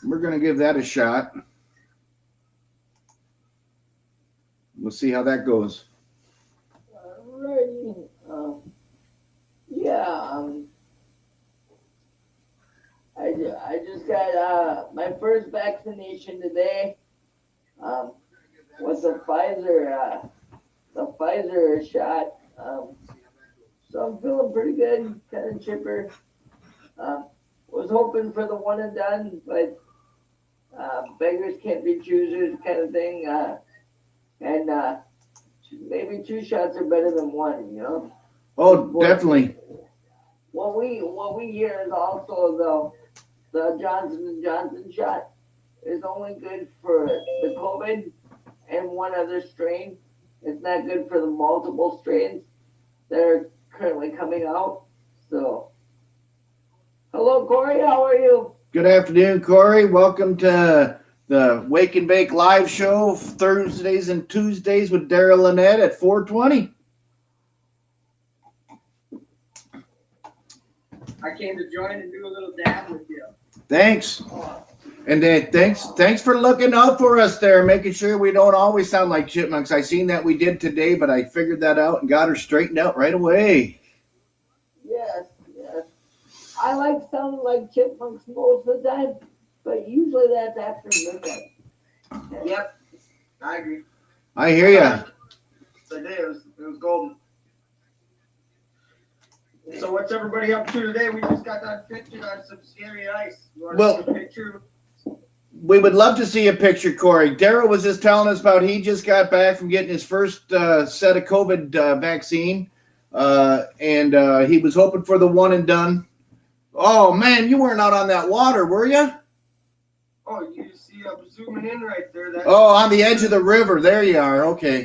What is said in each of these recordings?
we're going to give that a shot. We'll see how that goes. Alrighty. Yeah. I just got my first vaccination today. Um, with the Pfizer shot. So I'm feeling pretty good, kind of chipper. Was hoping for the one and done, but beggars can't be choosers, kind of thing. And maybe two shots are better than one, you know. Oh, definitely. What we hear is also the Johnson and Johnson shot is only good for the COVID and one other strain. It's not good for the multiple strains that are currently coming out. So, hello, Corey. How are you? Good afternoon, Corey. Welcome to the Wake and Bake live show Thursdays and Tuesdays with Daryl Lynette at 420. I came to join and do a little dab with you. Thanks. And thanks for looking out for us there, making sure we don't always sound like chipmunks. I seen that we did today, but I figured that out and got her straightened out right away. Yes. I like sounding like chipmunks most of the time, but usually that's after midnight. Yep, I agree. I hear ya. Today it was golden. So what's everybody up to today? We just got done pictured on some scary ice. You want to see a picture? We would love to see a picture, Corey. Daryl was just telling us about he just got back from getting his first set of COVID vaccine, and he was hoping for the one and done. Oh, man, you weren't out on that water, were you? Oh, you see I'm zooming in right there. On the edge of the river. There you are. Okay.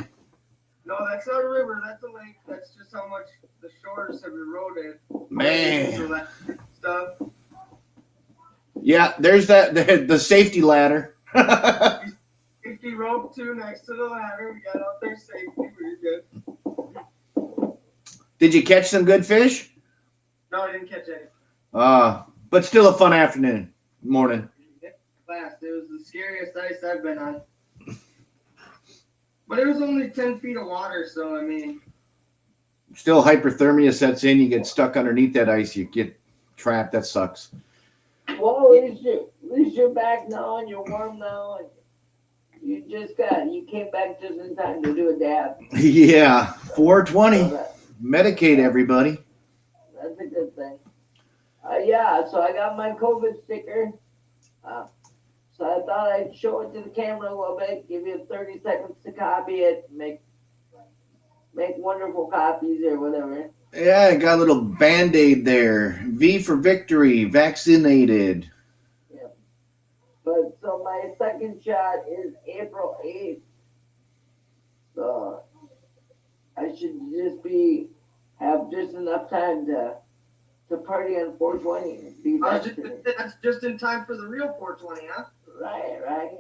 No, that's not a river. That's a lake. That's just how much the shores have eroded. Man. So that stuff. Yeah, there's the safety ladder. Safety rope too next to the ladder. We got out there safely. We're good. Did you catch some good fish? No, I didn't catch any. But still a fun afternoon, morning. Last, it was the scariest ice I've been on. But it was only 10 feet of water, so I mean. Still hyperthermia sets in. You get stuck underneath that ice. You get trapped. That sucks. Well, at least you're back now and you're warm now, and you came back just in time to do a dab. Yeah, 420. Medicate everybody. That's a good thing. So I got my COVID sticker. So I thought I'd show it to the camera a little bit, give you 30 seconds to copy it, make wonderful copies or whatever. Yeah, I got a little Band-Aid there. V for victory, vaccinated. Yeah. But so my second shot is April 8th. So I should have just enough time to party on 420. That's just in time for the real 420, huh? Right.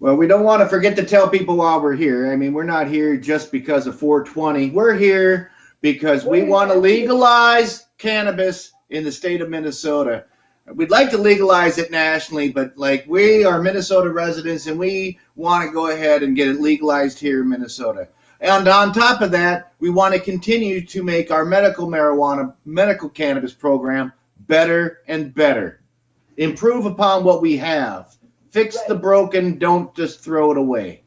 Well, we don't want to forget to tell people while we're here. I mean, we're not here just because of 420. We're here because we want to legalize cannabis in the state of Minnesota. We'd like to legalize it nationally, but we are Minnesota residents and we want to go ahead and get it legalized here in Minnesota. And on top of that, we want to continue to make our medical cannabis program better and better. Improve upon what we have. Fix the broken, don't just throw it away.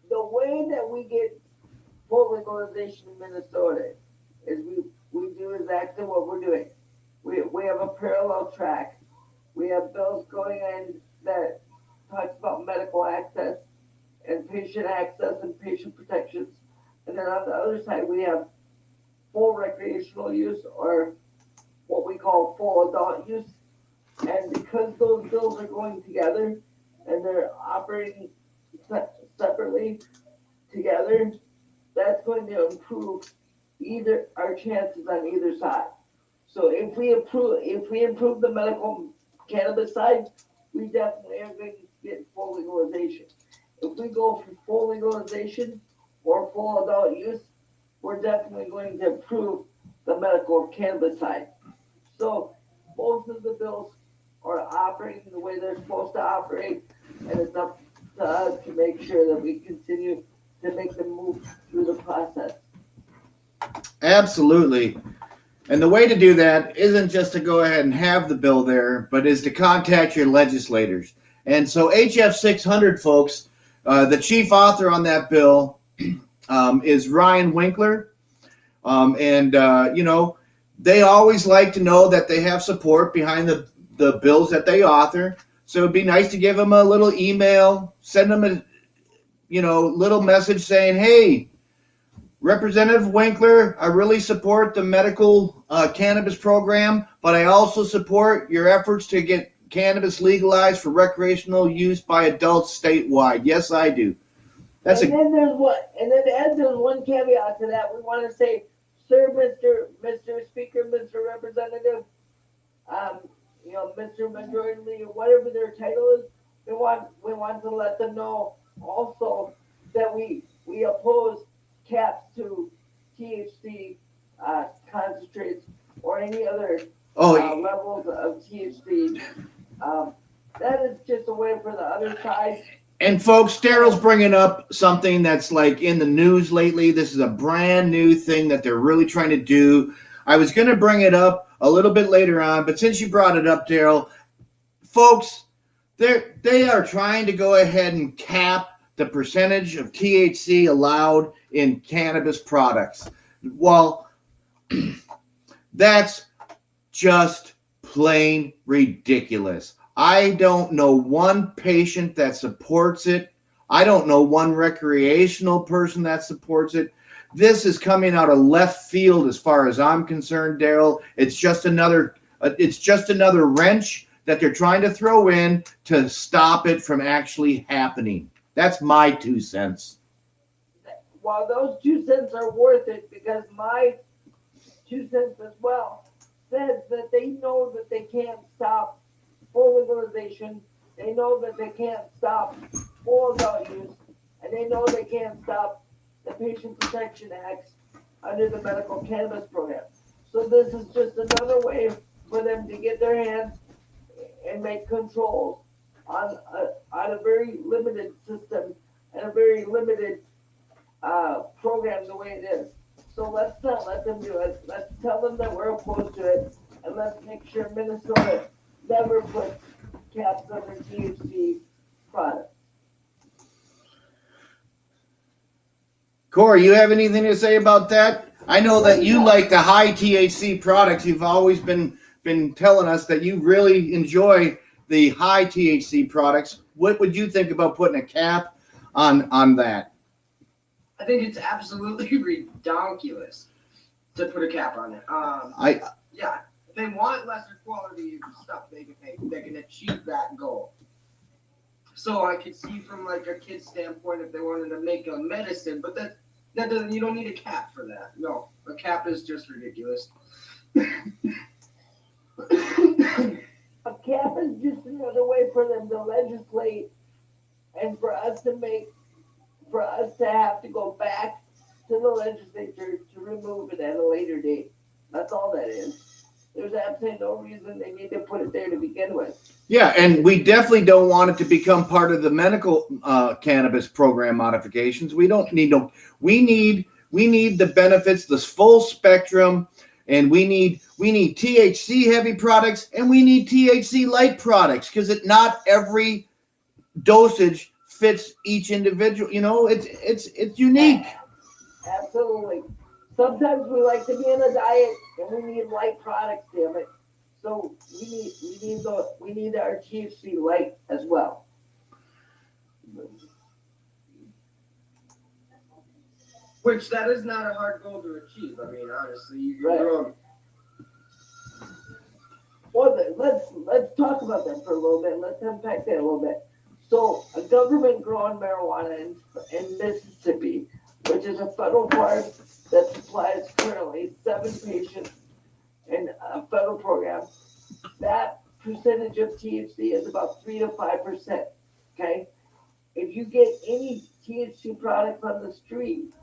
The way that we get full legalization in Minnesota is we do exactly what we're doing. We have a parallel track. We have bills going in that talks about medical access and patient access and patient protections. And then on the other side, we have full recreational use, or what we call full adult use. And because those bills are going together and they're operating separately together, that's going to improve our chances on either side. So if we improve the medical cannabis side, we definitely are going to get full legalization. If we go for full legalization or full adult use, we're definitely going to improve the medical cannabis side. So both of the bills are operating the way they're supposed to operate, and it's up to us to make sure that we continue to make them move through the process. Absolutely. And the way to do that isn't just to go ahead and have the bill there, but is to contact your legislators. And so HF 600, folks, the chief author on that bill is Ryan Winkler. They always like to know that they have support behind the bills that they author. So it'd be nice to give them a little email, send them a little message saying, hey, Representative Winkler, I really support the medical cannabis program, but I also support your efforts to get cannabis legalized for recreational use by adults statewide. Yes, I do. Then there's one caveat to that. We want to say, sir, Mr. Speaker, Mr. Representative, Mr. Majority Leader, whatever their title is, we want to let them know also that we oppose caps to THC concentrates or any other levels of THC. That is just a way for the other side. And folks, Daryl's bringing up something that's like in the news lately. This is a brand new thing that they're really trying to do. I was going to bring it up a little bit later on, but since you brought it up, Daryl, folks, they are trying to go ahead and cap the percentage of THC allowed in cannabis products. Well, that's just plain ridiculous. I don't know one patient that supports it. I don't know one recreational person that supports it. This is coming out of left field as far as I'm concerned, Daryl. It's just another wrench that they're trying to throw in to stop it from actually happening. That's my 2 cents. Well, those 2 cents are worth it, because my 2 cents as well says that they know that they can't stop full legalization. They know that they can't stop full adult use, and they know they can't stop the Patient Protection Act under the medical cannabis program. So this is just another way for them to get their hands and make controls on a very limited system and a very limited program the way it is. So let's not let them do it. Let's tell them that we're opposed to it, and let's make sure Minnesota never puts caps on their THC products. Corey, you have anything to say about that? I know that you like the high THC products. You've always been telling us that you really enjoy the high THC products. What would you think about putting a cap on that? I think it's absolutely ridiculous to put a cap on it. Yeah, if they want lesser quality stuff, they can achieve that goal. So I could see from like a kid's standpoint if they wanted to make a medicine, but that doesn't. You don't need a cap for that. No, a cap is just ridiculous. A cap is just another way for them to legislate, and for us to have to go back to the legislature to remove it at a later date. That's all that is. There's absolutely no reason they need to put it there to begin with. Yeah, and we definitely don't want it to become part of the medical cannabis program modifications. We don't need no. We need the benefits, this full spectrum, and we need THC heavy products, and we need THC light products, because not every dosage fits each individual. It's unique. Absolutely. Sometimes we like to be in a diet and we need light products, damn it. So we need our THC light as well. Which that is not a hard goal to achieve. I mean, honestly, you can Right. grow. Well, let's talk about that for a little bit. Let's unpack that a little bit. So, a government-grown marijuana in Mississippi, which is a federal park that supplies currently 7 patients in a federal program, that percentage of THC is about 3 to 5%. Okay, if you get any THC product on the street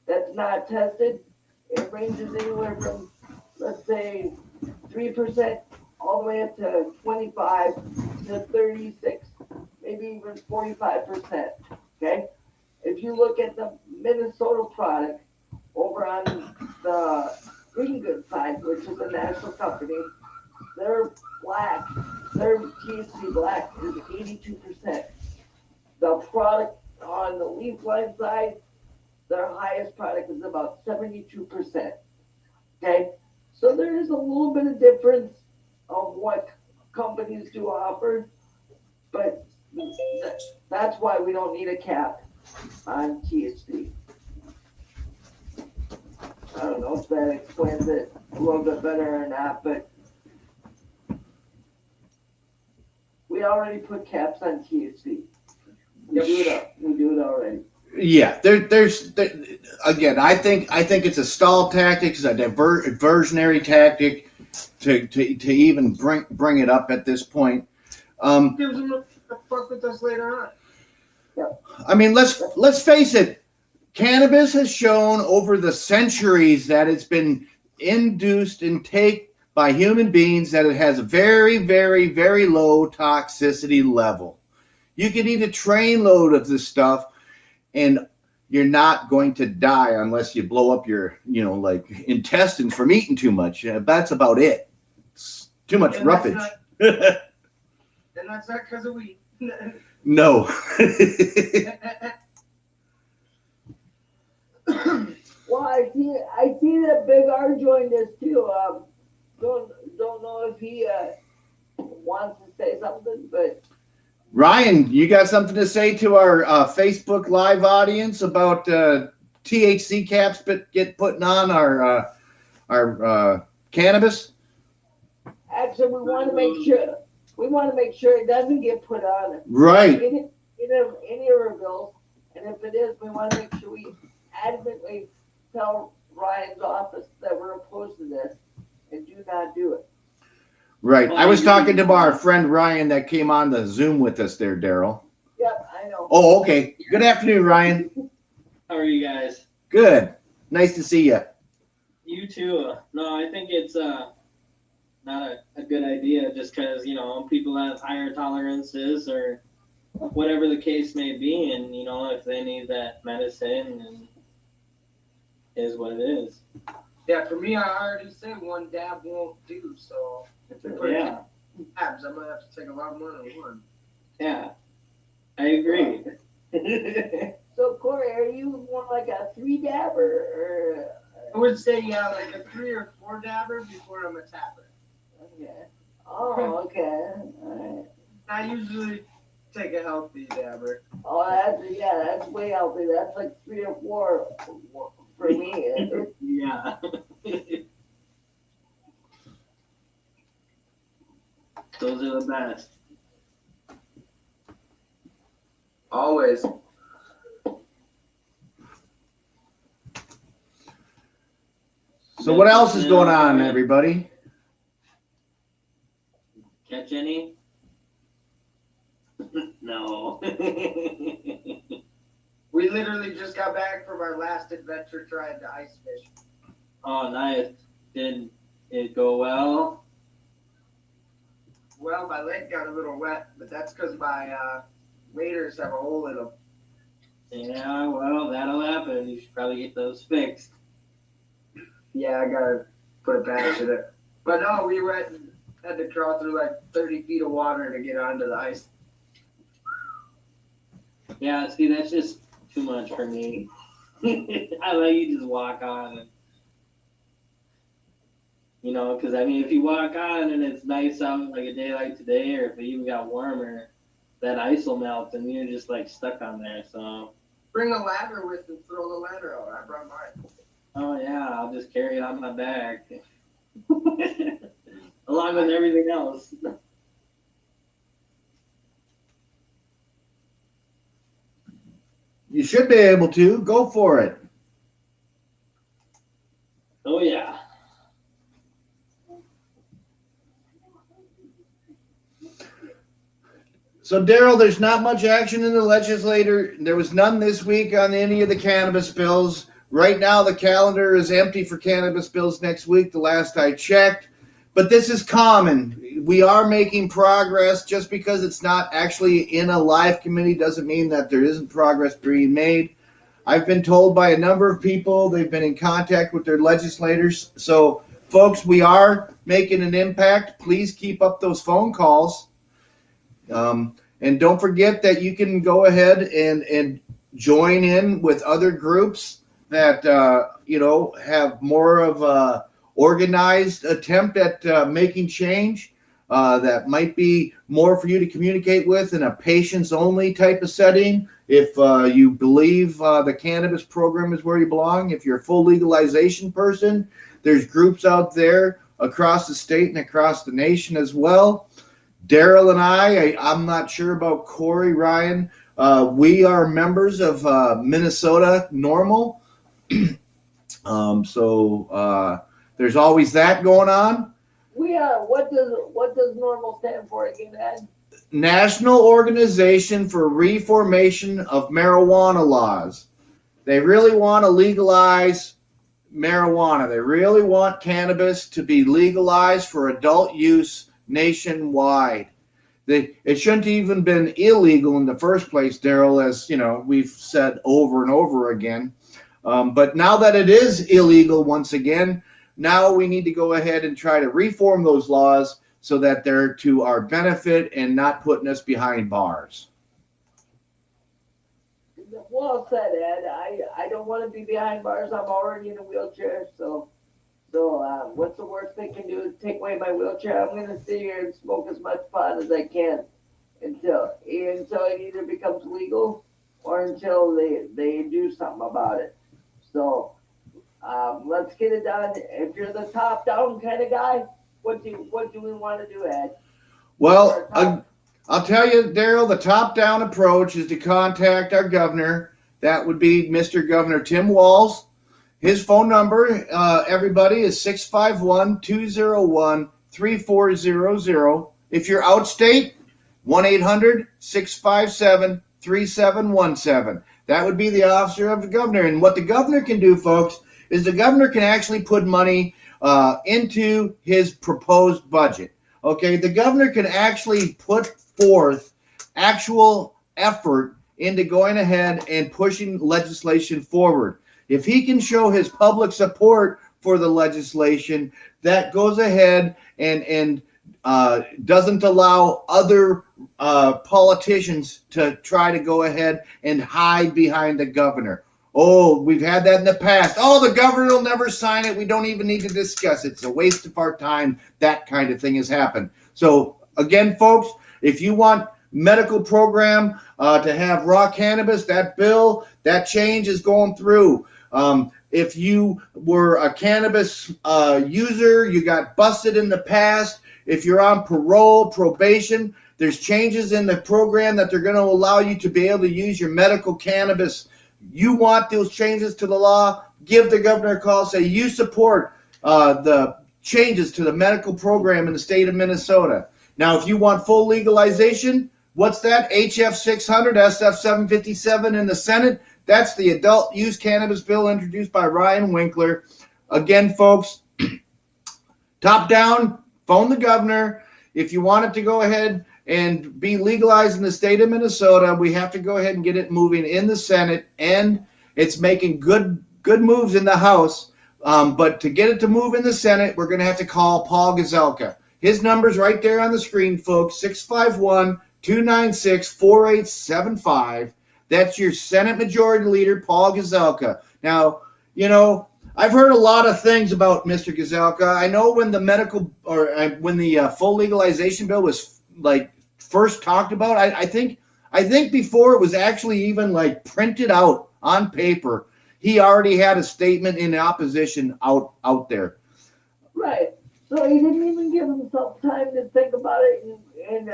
that's not tested, it ranges anywhere from, let's say, 3% all the way up to 25 to 36, maybe even 45%. Okay? If you look at the Minnesota product over on the Green Good side, which is a national company, their black, their THC black is 82%. The product on the Leaf Line side, their highest product is about 72%. Okay? So there is a little bit of difference of what companies do offer, but that's why we don't need a cap on THC. I don't know if that explains it a little bit better or not, but we already put caps on THC. We do it already. Yeah, again, I think it's a stall tactic, it's a diversionary tactic to even bring it up at this point. Gives them to fuck with us later on. I mean, let's face it. Cannabis has shown over the centuries that it's been induced intake by human beings that it has a very, very, very low toxicity level. You can eat a trainload of this stuff and you're not going to die unless you blow up your, intestines from eating too much. That's about it. It's too much roughage. And that's not because of weed. No. Well, I see that Big R joined us too. Don't know if he wants to say something, but Ryan, you got something to say to our Facebook Live audience about THC caps putting on our cannabis? actually we want to make sure it doesn't get put on Right. any of our bills, and if it is, we want to make sure we adamantly tell Ryan's office that we're opposed to this and do not do it. Right. I was talking to our friend Ryan that came on the Zoom with us there, Daryl. Yep, I know. Oh, okay. Good afternoon, Ryan. How are you guys? Good. Nice to see you. You too. No, I think it's not a good idea just because, people have higher tolerances or whatever the case may be. And, if they need that medicine, and is what it is. Yeah, for me, I already said one dab won't do, so if we put Yeah. dabs, I'm going to have to take a lot more than one. Yeah. I agree. So Corey, are you more like a 3 dabber or I would say, yeah, like a 3 or 4 dabber before I'm a tapper. okay? Oh, okay. All right. I usually take a healthy dabber. Oh, that's way healthy. That's like 3 or 4 for me. Yeah. Those are the best. Always. So what else is going on, everybody? Catch any? No. We literally just got back from our last adventure trying to ice fish. Oh, nice. Did it go well? Well, my leg got a little wet, but that's because my waders have a hole in them. Yeah, well, that'll happen. You should probably get those fixed. Yeah, I gotta put a patch in it. But no, we went and had to crawl through like 30 feet of water to get onto the ice. Yeah, see, that's just too much for me. I let you just walk on and, because if you walk on and it's nice out like a day like today, or if it even got warmer, that ice will melt and you're just like stuck on there. So Bring a ladder with and throw the ladder out. I brought mine. oh yeah, I'll just carry it on my back along with everything else. You should be able to. Go for it. Oh yeah. So, Daryl, there's not much action in the legislature. There was none this week on any of the cannabis bills. Right now, the calendar is empty for cannabis bills next week, the last I checked. but this is common. We are making progress. Just because it's not actually in a live committee doesn't mean that there isn't progress being made. I've been told by a number of people they've been in contact with their legislators. So, folks, we are making an impact. Please keep up those phone calls. And don't forget that you can go ahead and join in with other groups that, have more of a organized attempt at making change. That might be more for you to communicate with in a patients-only type of setting. If you believe the cannabis program is where you belong, if you're a full legalization person, there's groups out there across the state and across the nation as well. Daryl and I'm not sure about Corey, Ryan. We are members of Minnesota NORML. So there's always that going on. We are. What does NORML stand for again, Ed? National Organization for Reformation of Marijuana Laws. They really want to legalize marijuana. They really want cannabis to be legalized for adult use nationwide. It shouldn't even been illegal in the first place, Daryl, as we've said over and over again. But now that it is illegal once again, now we need to go ahead and try to reform those laws so that they're to our benefit and not putting us behind bars. Well said, Ed. I don't want to be behind bars. I'm already in a wheelchair, so what's the worst they can do? Take away my wheelchair. I'm going to sit here and smoke as much pot as I can until it either becomes legal or until they do something about it. So let's get it done. If you're the top-down kind of guy, what do we want to do, Ed? Well, I'll tell you, Daryl, the top-down approach is to contact our governor. That would be Mr. Governor Tim Walz. His phone number, everybody, is 651-201-3400. If you're outstate, 1-800-657-3717. That would be the officer of the governor. And what the governor can do, folks, is the governor can actually put money into his proposed budget. Okay, the governor can actually put forth actual effort into going ahead and pushing legislation forward. If he can show his public support for the legislation, that goes ahead and doesn't allow other politicians to try to go ahead and hide behind the governor. Oh, we've had that in the past. Oh, the governor will never sign it. We don't even need to discuss it. It's a waste of our time. That kind of thing has happened. So again, folks, if you want medical program to have raw cannabis, that bill, that change is going through. If you were a cannabis user, you got busted in the past. If you're on parole, probation, there's changes in the program that they're going to allow you to be able to use your medical cannabis. You want those changes to the law, give the governor a call, say you support the changes to the medical program in the state of Minnesota. Now, if you want full legalization, what's that? HF 600, SF 757 in the Senate. That's the adult use cannabis bill introduced by Ryan Winkler. Again, folks, top down, phone the governor. If you want it to go ahead and be legalized in the state of Minnesota, we have to go ahead and get it moving in the Senate, and it's making good moves in the House. But to get it to move in the Senate, we're going to have to call Paul Gazelka. His number's right there on the screen, folks, 651-296-4875. That's your Senate Majority Leader, Paul Gazelka. Now, I've heard a lot of things about Mr. Gazelka. I know when the when the full legalization bill was first talked about, I think before it was actually even printed out on paper, he already had a statement in opposition out there. Right. So he didn't even give himself time to think about it and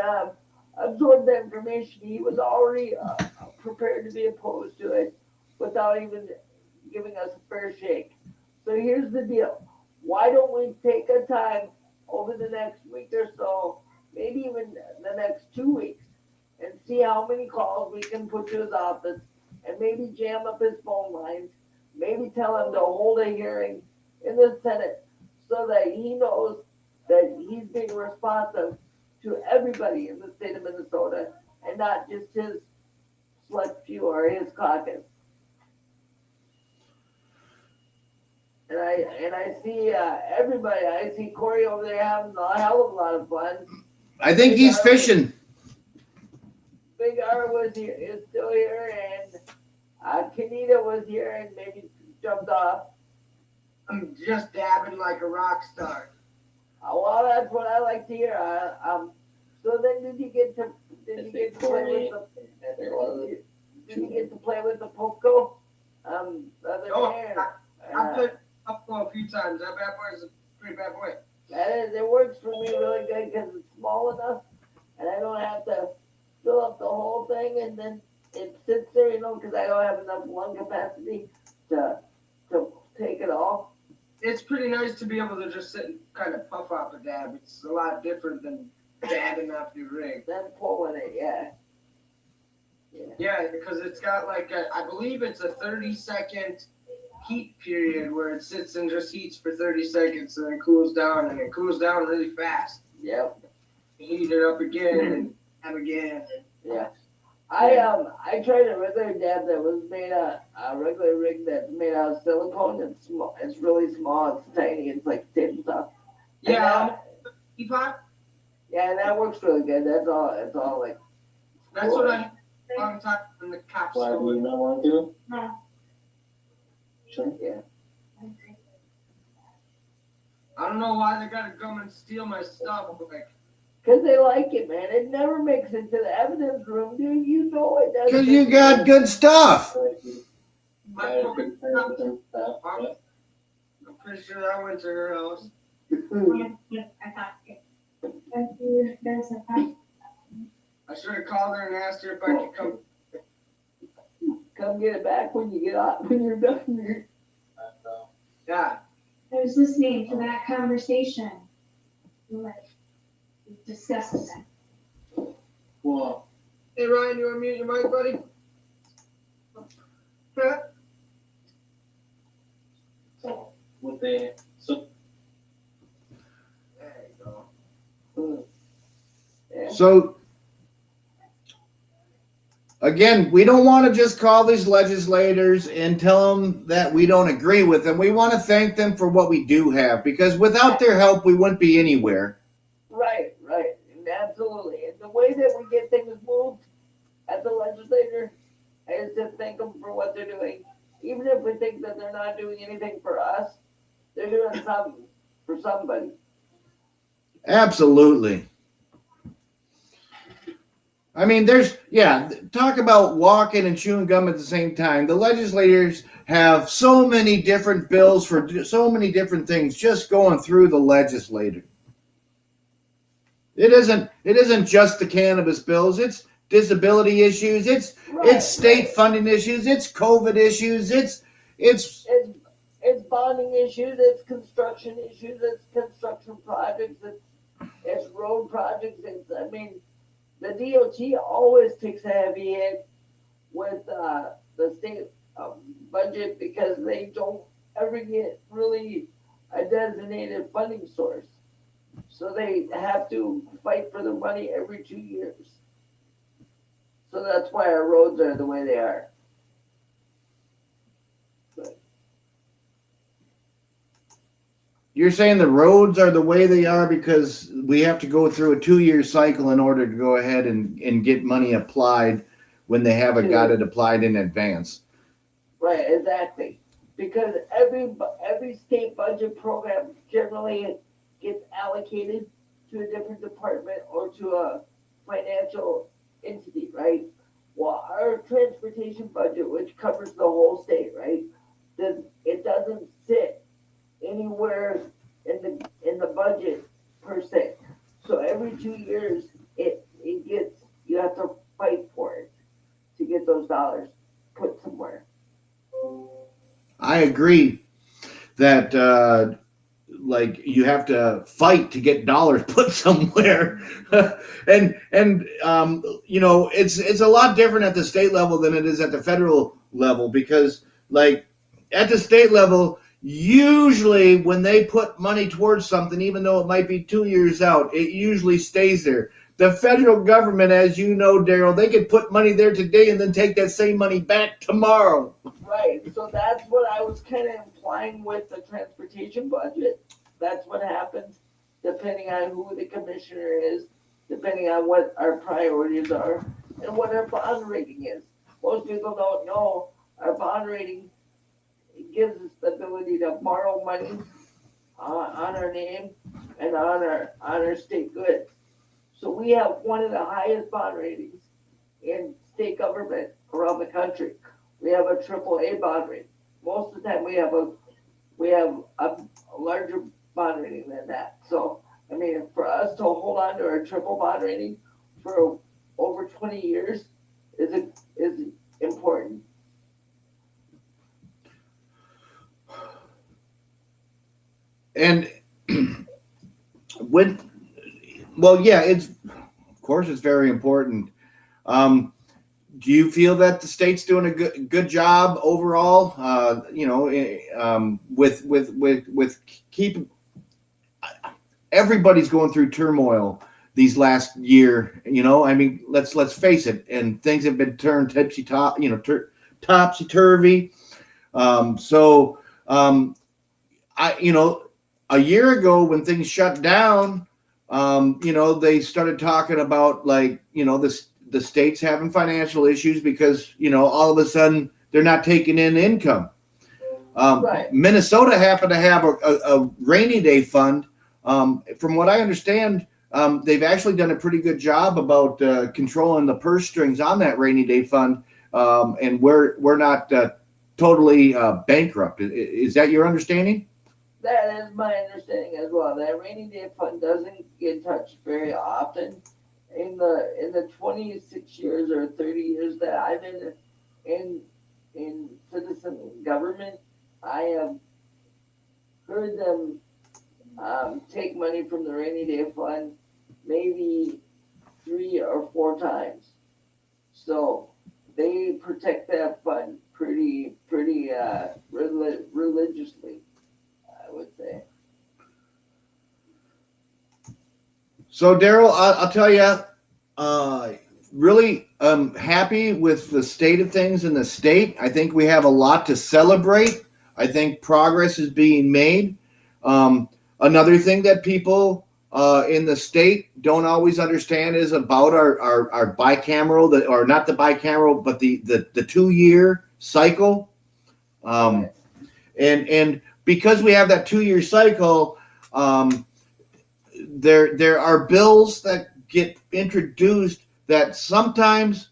absorb the information. He was already prepared to be opposed to it without even giving us a fair shake. So here's the deal. Why don't we take a time over the next week or so, maybe even the next 2 weeks, and see how many calls we can put to his office, and maybe jam up his phone lines, maybe tell him to hold a hearing in the Senate so that he knows that he's being responsive to everybody in the state of Minnesota and not just his select few or his caucus. And I see everybody. I see Corey over there having a hell of a lot of fun. I think he's fishing. Big R was here, is still here, and Kenita was here and maybe jumped off. I'm just dabbing like a rock star. Well, that's what I like to hear. So then, did you get to play with the Poco? The other Oh, day? I've played Buffalo a few times. That bad boy is a pretty bad boy. It works for me really good because it's small enough, and I don't have to fill up the whole thing, and then it sits there, because I don't have enough lung capacity to take it all. It's pretty nice to be able to just sit and kind of puff off a dab. It's a lot different than dabbing off your rig. Then pulling it, yeah. Yeah, because it's got like I believe it's a 30-second heat period where it sits and just heats for 30 seconds and then cools down, and it cools down really fast. Yep. Heat it up again and again. Yeah. I tried a regular dab that was made a regular rig that's made out of silicone. It's small. It's really small. It's tiny. It's like tabletop. Yeah. Teapot? Yeah, and that works really good. That's all. It's all like. That's what I had a long time in the cops. Why do you not want to? No. Sure. Yeah. I don't know why they gotta come and steal my stuff. Like, Because they like it, man. It never makes it to the evidence room, dude. You know it doesn't. Because you got good stuff. my fucking stuff. I'm pretty sure that went to her house. Yes, I thought it. Thank you, there's a fact. I should have called her and asked her if I could come. Come get it back when you get out, when you're done here. Yeah. I was listening to that conversation. Like, discussing that. Well, Hey Ryan, you want to mute your mic, buddy? Yeah. what they so There you go. Yeah. So, again, we don't want to just call these legislators and tell them that we don't agree with them. We want to thank them for what we do have, because without their help, we wouldn't be anywhere. Right, absolutely. And the way that we get things moved as a legislator is to thank them for what they're doing. Even if we think that they're not doing anything for us, they're doing something for somebody. Absolutely. I mean, talk about walking and chewing gum at the same time. The legislators have so many different bills for so many different things just going through the legislature. It isn't just the cannabis bills. It's disability issues. It's state funding issues. It's COVID issues. It's bonding issues. It's construction issues. It's construction projects. It's road projects. The DOT always takes a heavy hit with the state budget because they don't ever get really a designated funding source. So they have to fight for the money every 2 years. So that's why our roads are the way they are. You're saying the roads are the way they are because we have to go through a 2-year cycle in order to go ahead and get money applied when they haven't got it applied in advance. Right, exactly. Because every state budget program generally gets allocated to a different department or to a financial entity, right? Well, our transportation budget, which covers the whole state, right? It doesn't sit anywhere in the budget per se. So every 2 years, you have to fight for it to get those dollars put somewhere. I agree that you have to fight to get dollars put somewhere. and it's a lot different at the state level than it is at the federal level, because like at the state level, usually when they put money towards something, even though it might be 2 years out, it usually stays there. The federal government, as you know, Daryl, they could put money there today and then take that same money back tomorrow. Right, so that's what I was kind of implying with the transportation budget. That's what happens depending on who the commissioner is, depending on what our priorities are, and what our bond rating is. Most people don't know our bond rating gives us the ability to borrow money on our name and on our state goods. So we have one of the highest bond ratings in state government around the country. We have a AAA bond rating. Most of the time we have a larger bond rating than that. So I mean, for us to hold on to our triple bond rating for over 20 years is important. And it's of course it's very important. Do you feel that the state's doing a good job overall? With keeping everybody's going through turmoil these last year. I mean, let's face it, and things have been turned topsy turvy. A year ago when things shut down, they started talking about the states having financial issues because, all of a sudden they're not taking in income. Right. Minnesota happened to have a rainy day fund. From what I understand, they've actually done a pretty good job about controlling the purse strings on that rainy day fund. And we're not totally bankrupt. Is that your understanding? That is my understanding as well. That rainy day fund doesn't get touched very often. In the 26 years or 30 years that I've been in citizen government, I have heard them take money from the rainy day fund maybe 3 or 4 times. So they protect that fund pretty religiously, I would say. So Daryl, I'll tell you, really happy with the state of things in the state. I think we have a lot to celebrate. I think progress is being made. Another thing that people in the state don't always understand is about our bicameral, or not the bicameral, but the 2-year cycle. And because we have that 2-year cycle, there are bills that get introduced that sometimes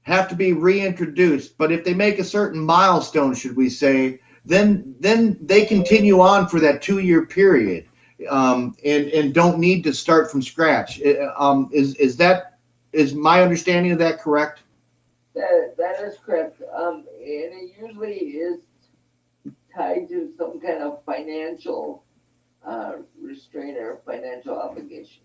have to be reintroduced. But if they make a certain milestone, should we say, then they continue on for that 2-year period, and don't need to start from scratch. Is my understanding of that correct? That is correct. And it usually is tied to some kind of financial restraint or financial obligation,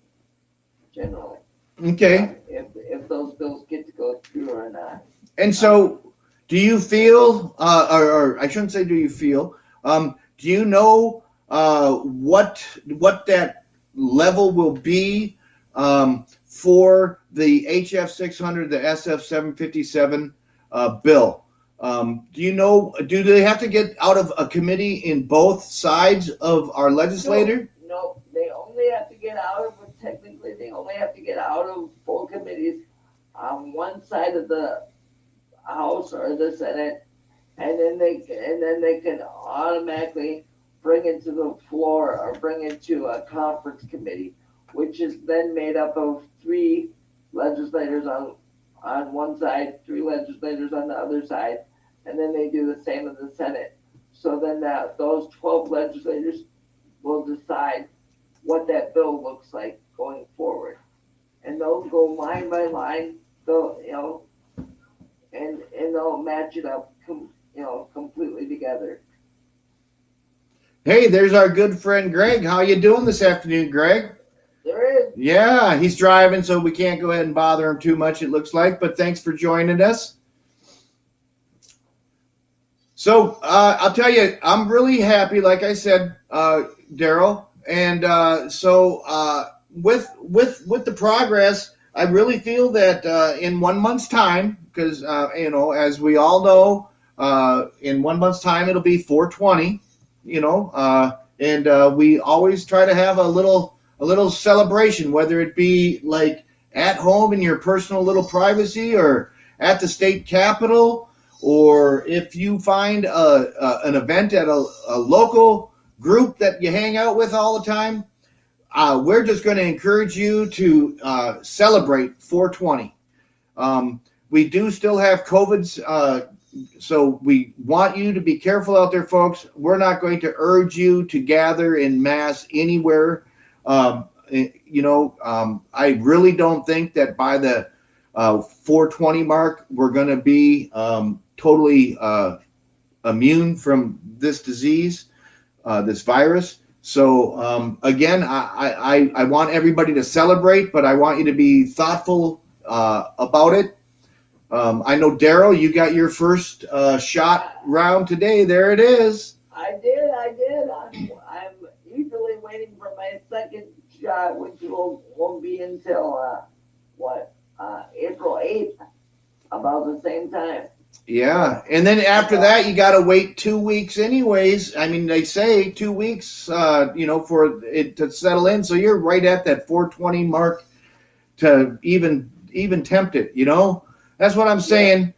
generally. Okay. If those bills get to go through or not. And so, do you feel, or I shouldn't say do you feel, do you know what that level will be for the HF 600, the SF 757 bill? Do you know, do they have to get out of a committee in both sides of our legislature? No, they only have to get out of it. Technically, they only have to get out of full committees on one side of the House or the Senate, and then they can automatically bring it to the floor or bring it to a conference committee, which is then made up of 3 legislators on one side, 3 legislators on the other side, and then they do the same in the Senate. So then those 12 legislators will decide what that bill looks like going forward, and they'll go line by line. They'll and they'll match it up, completely together. Hey, there's our good friend Greg. How you doing this afternoon, Greg? There is. Yeah, he's driving, so we can't go ahead and bother him too much, it looks like, but thanks for joining us. So I'll tell you, I'm really happy, like I said, Daryl, and with the progress, I really feel that in 1 month's time, because as we all know, in 1 month's time it'll be 420, and we always try to have a little celebration, whether it be like at home in your personal little privacy or at the state capitol. Or if you find an event at a local group that you hang out with all the time, we're just going to encourage you to celebrate 420. We do still have COVID, so we want you to be careful out there, folks. We're not going to urge you to gather in mass anywhere. I really don't think that by the 420 mark, we're going to be totally immune from this disease, this virus. So again, I want everybody to celebrate, but I want you to be thoughtful about it. I know, Daryl, you got your first shot round today. There it is. I did. I'm usually waiting for my second shot, which won't be until April 8th, about the same time. Yeah, and then after that, you got to wait 2 weeks anyways. I mean, they say 2 weeks, for it to settle in. So you're right at that 420 mark to even tempt it, That's what I'm saying.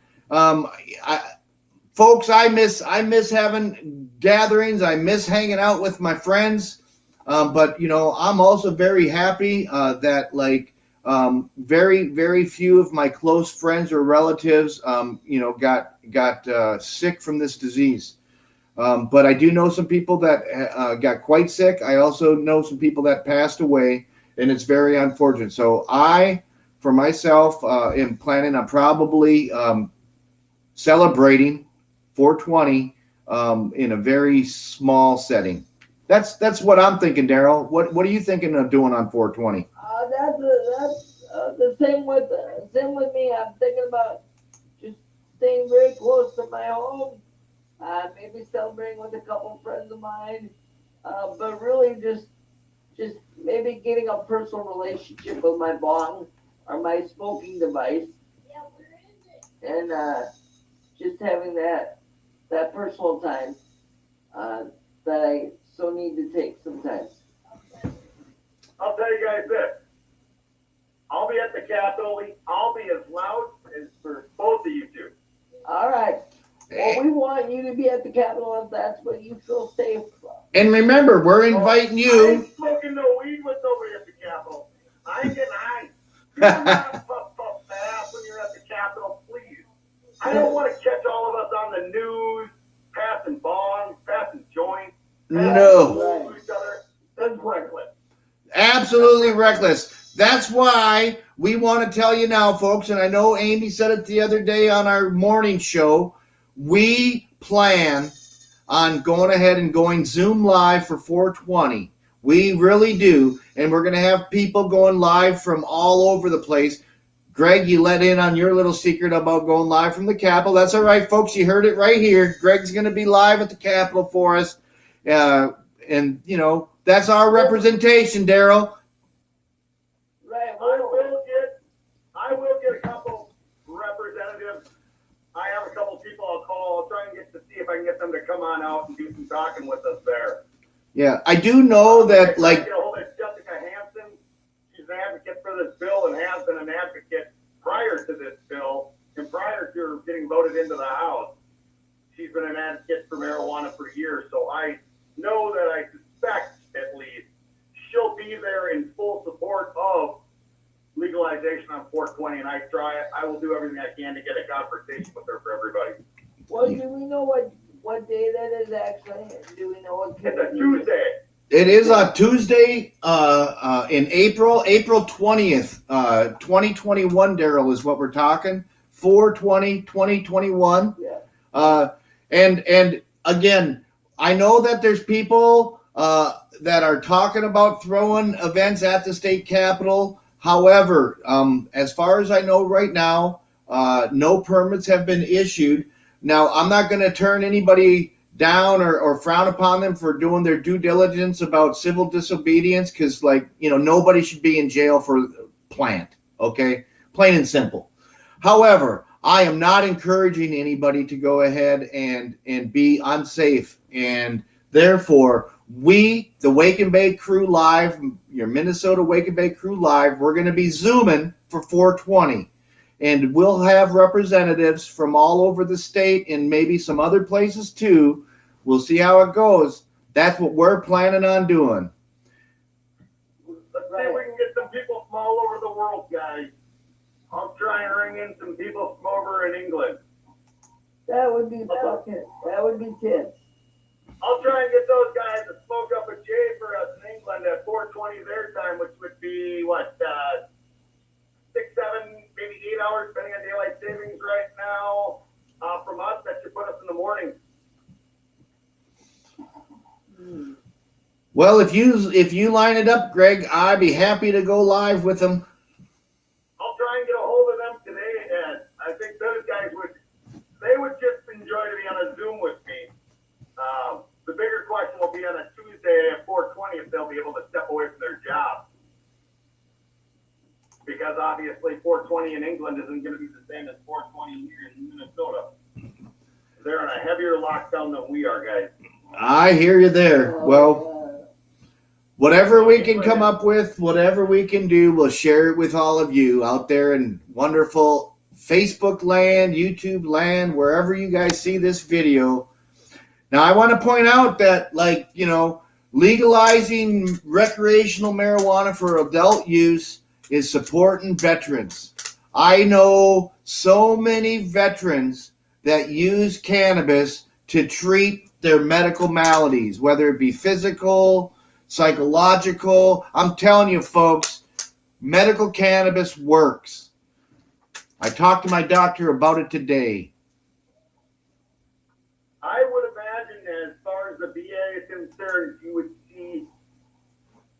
Folks, I miss having gatherings. I miss hanging out with my friends. But I'm also very happy that very, very few of my close friends or relatives, got sick from this disease. But I do know some people that got quite sick. I also know some people that passed away, and it's very unfortunate. So I, for myself, am planning on probably celebrating 420 in a very small setting. That's what I'm thinking, Daryl. What are you thinking of doing on 420? That's the same with me. I'm thinking about just staying very close to my home, maybe celebrating with a couple friends of mine, but really just maybe getting a personal relationship with my bong or my smoking device, and just having that personal time that I so need to take sometimes. I'll tell you guys this. I'll be at the Capitol. I'll be as loud as for both of you two. All right. Well, we want you to be at the Capitol if that's what you feel safe. And remember, we're inviting I you. ain't smoking no weed with nobody at the Capitol. I ain't getting high. Do not puff fast when you're at the Capitol, please. I don't want to catch all of us on the news, passing bongs, passing joints, No. each other. That's reckless. Absolutely reckless. That's why we want to tell you now, folks, and I know Amy said it the other day on our morning show, we plan on going ahead and going Zoom live for 420. We really do, and we're going to have people going live from all over the place. Greg, you let in on your little secret about going live from the Capitol. That's all right, folks. You heard it right here. Greg's going to be live at the Capitol for us, and, that's our representation, Daryl. Right. I will get a couple representatives. I have a couple people I'll call. I'll try and get to see if I can get them to come on out and do some talking with us there. Yeah, I do know that, Get a hold of Jessica Hansen. She's an advocate for this bill and has been an advocate prior to this bill and prior to her getting voted into the House. She's been an advocate for marijuana for years, so I know that I suspect, at least, she'll be there in full support of legalization on 420, and I will do everything I can to get a conversation with her for everybody. Well, do we know what day that is actually? Do we know what? It's a Tuesday. it is a Tuesday in April 20th, 2021, Daryl, is what we're talking. 4/20/2021. Yeah. And again, I know that there's people that are talking about throwing events at the state capitol. However, as far as I know right now, no permits have been issued. Now, I'm not going to turn anybody down or frown upon them for doing their due diligence about civil disobedience, because, like, nobody should be in jail for plant. Okay, plain and simple. However, I am not encouraging anybody to go ahead and be unsafe, and therefore, we, the Wake and Bake Crew Live, your Minnesota Wake and Bake Crew Live, we're going to be Zooming for 420. And we'll have representatives from all over the state and maybe some other places too. We'll see how it goes. That's what we're planning on doing. Let's see if we can get some people from all over the world, guys. I'll try and ring in some people from over in England. That would be fucking, that would be tits. I'll try and get those guys to smoke up a J for us in England at 4:20 their time, which would be, 6, 7, maybe 8 hours, depending on daylight savings right now. From us, that should put us in the morning. Well, if you line it up, Greg, I'd be happy to go live with them. I'll try and get a hold of them today, and I think those guys would just enjoy to be on a Zoom with me. The bigger question will be on a Tuesday at 4:20 if they'll be able to step away from their job. Because obviously 4:20 in England isn't going to be the same as 4:20 here in Minnesota. They're in a heavier lockdown than we are, guys. I hear you there. Well, whatever we can come up with, whatever we can do, we'll share it with all of you out there in wonderful Facebook land, YouTube land, wherever you guys see this video. Now, I want to point out that, legalizing recreational marijuana for adult use is supporting veterans. I know so many veterans that use cannabis to treat their medical maladies, whether it be physical, psychological. I'm telling you, folks, medical cannabis works. I talked to my doctor about it today. I would imagine as far as the VA is concerned, you would see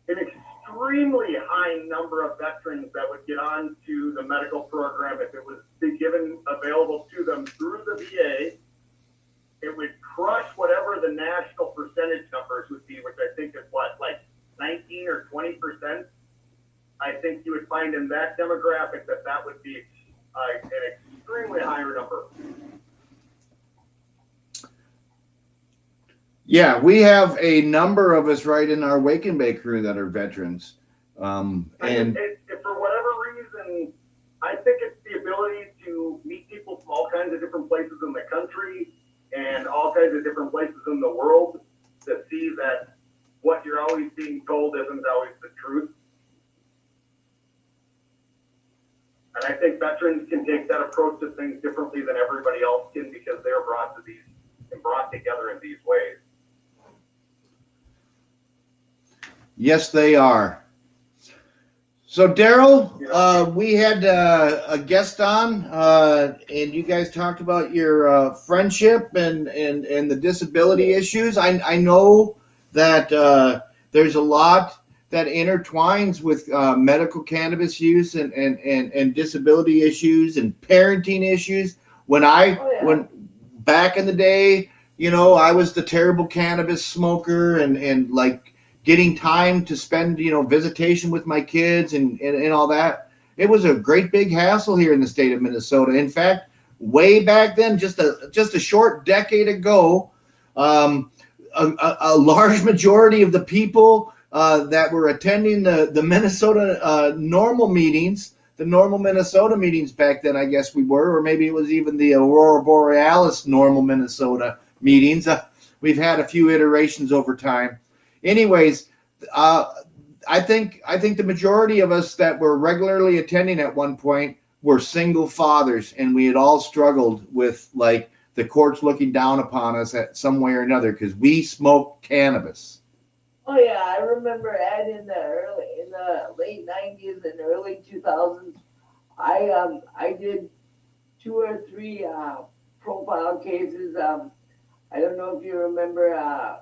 an extremely high number of veterans that would get onto the medical program if it was given available to them through the VA. It would crush whatever the national percentage numbers would be, which I think is 19 or 20%. I think you would find in that demographic that would be an extremely higher number. Yeah, we have a number of us right in our Wake and Bake crew that are veterans. And if for whatever reason, I think it's the ability to meet people from all kinds of different places in the country and all kinds of different places in the world to see that what you're always being told isn't always the truth. And I think veterans can take that approach to things differently than everybody else can because they're brought together in these ways. yes, they are. So, Daryl, we had a guest on, and you guys talked about your friendship and the disability issues. I know that there's a lot that intertwines with medical cannabis use and disability issues and parenting issues. When back in the day, I was the terrible cannabis smoker and like getting time to spend, visitation with my kids and all that. It was a great big hassle here in the state of Minnesota. In fact, way back then, just a short decade ago, a large majority of the people that were attending the Minnesota normal meetings, the normal Minnesota meetings back then, I guess we were, or maybe it was even the Aurora Borealis normal Minnesota meetings. We've had a few iterations over time. Anyways, I think the majority of us that were regularly attending at one point were single fathers, and we had all struggled with like the courts looking down upon us at some way or another because we smoked cannabis. Oh yeah, I remember Ed in the late '90s and early 2000s. I did 2 or 3 profile cases. I don't know if you remember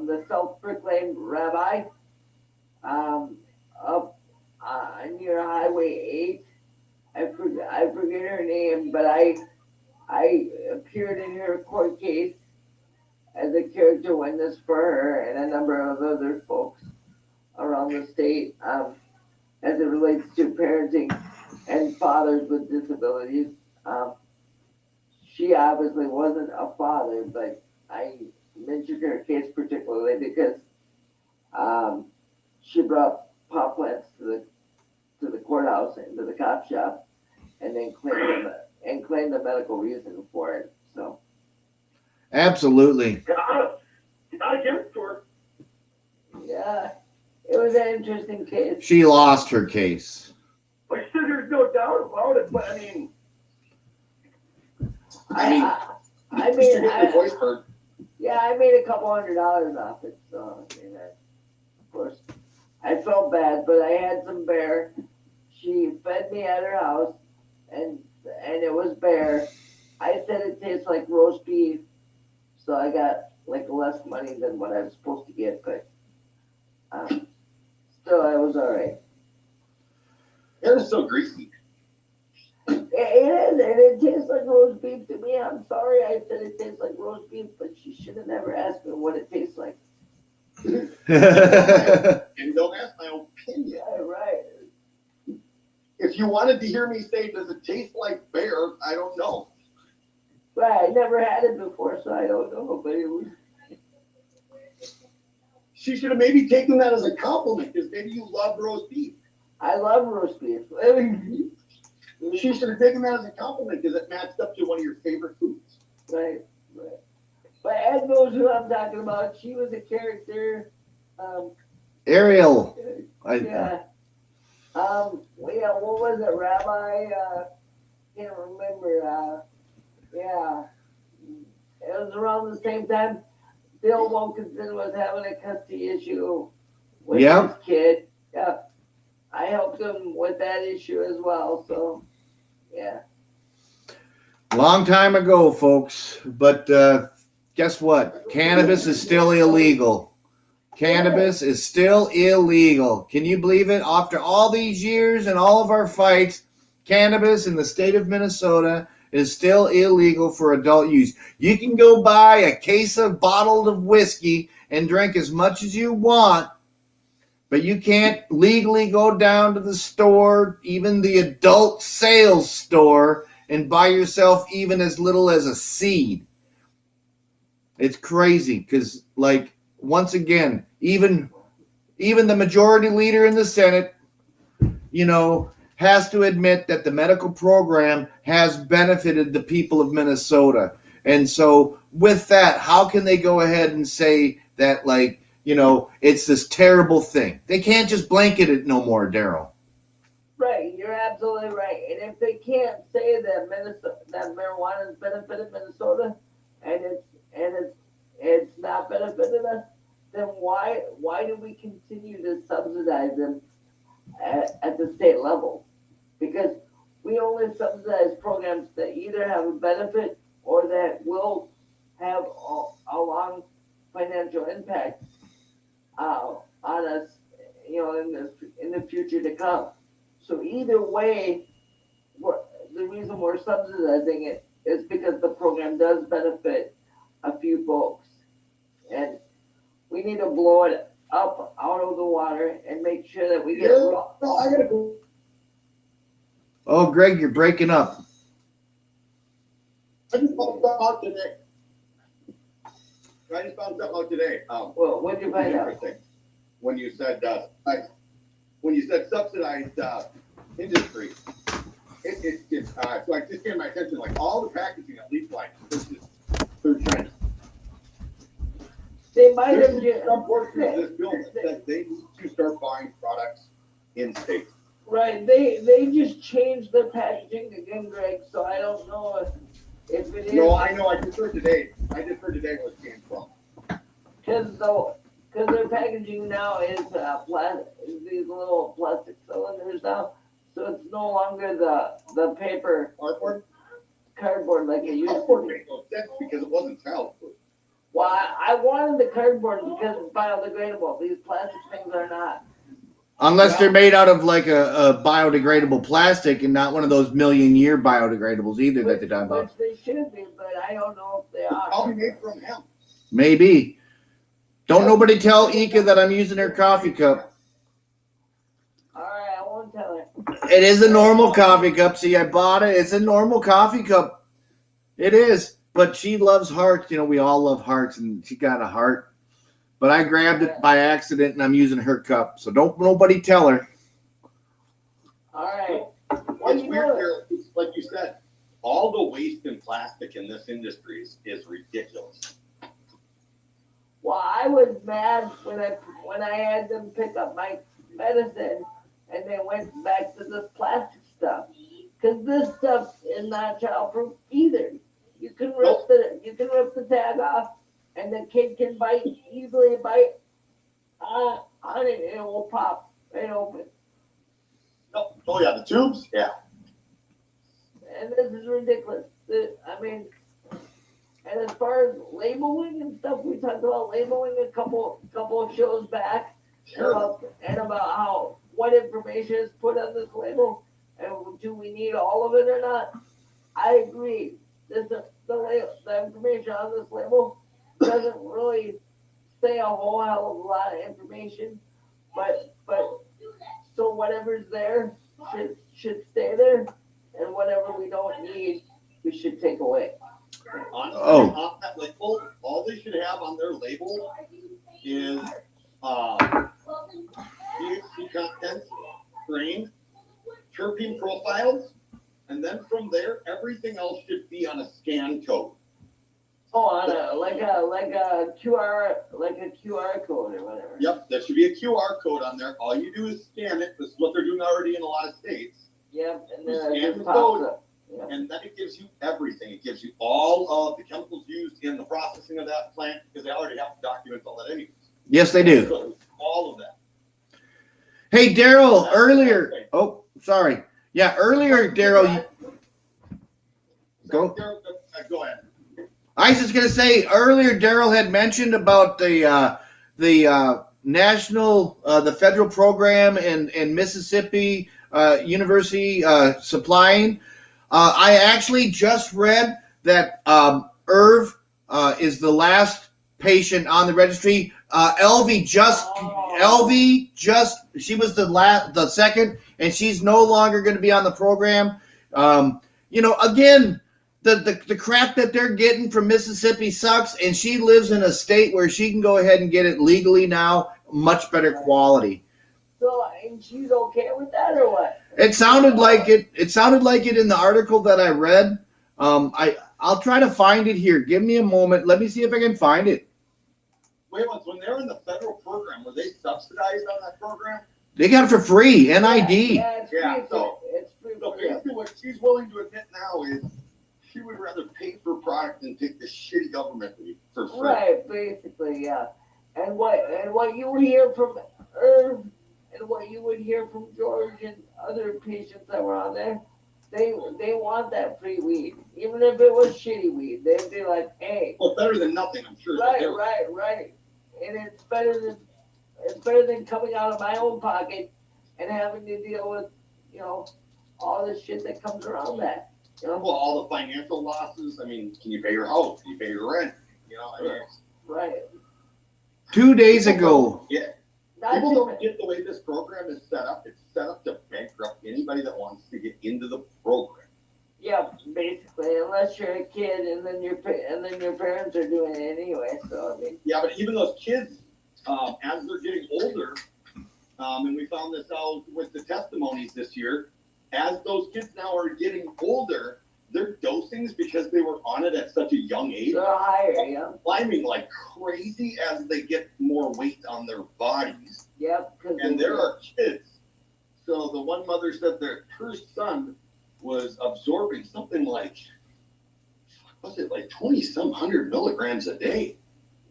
the self-proclaimed rabbi up near Highway 8. I forget her name, but I appeared in her court case as a character witness for her and a number of other folks around the state, as it relates to parenting and fathers with disabilities. She obviously wasn't a father, but I mentioned her case particularly because she brought pot plants to the courthouse and to the cop shop, and then claimed the medical reason for it. So Absolutely. Gotta give it to her. yeah, it was an interesting case. She lost her case. Like, there's no doubt about it, but I mean, I Just made to get your voice heard. yeah, I made a couple $100 off it. So I mean, of course, I felt bad, but I had some bear. She fed me at her house, and it was bear. I said it tastes like roast beef, so I got like less money than what I was supposed to get, but still, it was all right. Hair is so greasy. It is, and it tastes like roast beef to me. I'm sorry I said it tastes like roast beef, but she should have never asked me what it tastes like. And don't ask my opinion. Yeah, right. If you wanted to hear me say, does it taste like bear? I don't know. Right, I never had it before, so I don't know, but it was. She should have maybe taken that as a compliment because maybe you love roast beef. I love roast beef. I mean, She should have taken that as a compliment because it matched up to one of your favorite foods. right. But Ed knows who I'm talking about. She was a character. Ariel. Yeah. What was it, Rabbi? Can't remember. Yeah. It was around the same time Bill Wilkinson was having a custody issue with Yep. his kid. Yeah. I helped him with that issue as well. So, yeah. Long time ago, folks. But guess what? Cannabis is still illegal. Cannabis is still illegal. Can you believe it? After all these years and all of our fights, cannabis in the state of Minnesota is still illegal for adult use. You can go buy a case of bottled of whiskey and drink as much as you want, but you can't legally go down to the store, even the adult sales store, and buy yourself even as little as a seed. It's crazy because, like, once again, even the majority leader in the Senate, has to admit that the medical program has benefited the people of Minnesota. And so with that, how can they go ahead and say that, like, it's this terrible thing? They can't just blanket it no more, Daryl. Right, you're absolutely right. And if they can't say that marijuana has benefited Minnesota, and it's not benefited us, then why do we continue to subsidize them at the state level? Because we only subsidize programs that either have a benefit or that will have a long financial impact on us, in the future to come. So either way, the reason we're subsidizing it is because the program does benefit a few folks, and we need to blow it up out of the water and make sure that we get raw. No, I gotta go. Oh, Greg, you're breaking up. I just found something out today. Well, what did you find out? Interesting. When you said subsidized industry, so I just came to my attention, like all the packaging at least like they're China. They might have There's just, some portion of this bill that says they need to start buying products in states. right, they just changed their packaging again, Greg, so I don't know if it is. No, I know. I just heard today where it came from. Because their packaging now is these little plastic cylinders now, so it's no longer the paper cardboard like it used to Cardboard be. made no sense because it wasn't childproof. Well, I wanted the cardboard because it's biodegradable. These plastic things are not. Unless they're made out of like a biodegradable plastic and not one of those million-year biodegradables either that they talk about. Which they should be, but I don't know if they I'll be are. made from hemp. Maybe. Don't nobody tell Ika that I'm using her coffee cup. All right, I won't tell her. It is a normal coffee cup. See, I bought it. It's a normal coffee cup. It is. But she loves hearts. You know, we all love hearts, and she got a heart. But I grabbed it by accident, and I'm using her cup. So don't nobody tell her. All right. What's weird here, is, like you said, all the waste in plastic in this industry is ridiculous. Well, I was mad when I had them pick up my medicine and they went back to this plastic stuff. Because this stuff is not childproof either. You can rip the tag off, and the kid can easily bite on it, and it will pop right open. Oh yeah, the tubes? Yeah. And this is ridiculous. I mean, and as far as labeling and stuff, we talked about labeling a couple of shows back, and about how what information is put on this label, and do we need all of it or not? I agree. The information on this label doesn't really say a whole hell of a lot of information, but so whatever's there should stay there, and whatever we don't need, we should take away. Honestly, Oh. on that label, all they should have on their label is THC content, strain, terpene profiles, and then from there, everything else should be on a scan code. Oh, on like a QR code or whatever. Yep, there should be a QR code on there. All you do is scan it. This is what they're doing already in a lot of states. Yep, and You then scan it the just pops code. up. Yep. And then it gives you everything. It gives you all of the chemicals used in the processing of that plant, because they already have to document all that anyways. Yes, they do. So, all of that. Hey, Daryl, earlier. Oh, sorry. Yeah, earlier, Daryl. Go. Go ahead. I was just gonna say earlier, Daryl had mentioned about the national, the federal program and Mississippi University supplying. I actually just read that Irv is the last patient on the registry. Elvie just she was the second, and she's no longer going to be on the program. Again, the crap that they're getting from Mississippi sucks, and she lives in a state where she can go ahead and get it legally now, much better quality. So, and she's okay with that or what? It sounded like it. It sounded like it in the article that I read. I'll try to find it here. Give me a moment. Let me see if I can find it. Wait, when they're in the federal program, were they subsidized on that program? They got it for free. NID. Yeah, it's Yeah, free. so- It's free. So for them. basically, what she's willing to admit now is she would rather pay for product than take the shitty government for free. Right, basically, yeah. And what you would hear from Irv and what you would hear from George and other patients that were on there, they want that free weed, even if it was shitty weed. They'd be like, hey, Well, better than nothing, I'm sure. right, and it's better than coming out of my own pocket and having to deal with all the shit that comes around that. Well, all the financial losses. I mean, can you pay your house? Can you pay your rent? I mean, Right. 2 days ago. yeah. Not People even- don't get the way this program is set up. It's set up to bankrupt anybody that wants to get into the program. Yeah, basically, unless you're a kid and then your parents are doing it anyway. So I mean, Yeah, but even those kids, as they're getting older, and we found this out with the testimonies this year, as those kids now are getting older, their dosings, because they were on it at such a young age, they're higher. Yeah. climbing like crazy as they get more weight on their bodies. Yep. And there are kids. So the one mother said that her son was absorbing something like, was it like 20-some-hundred milligrams a day?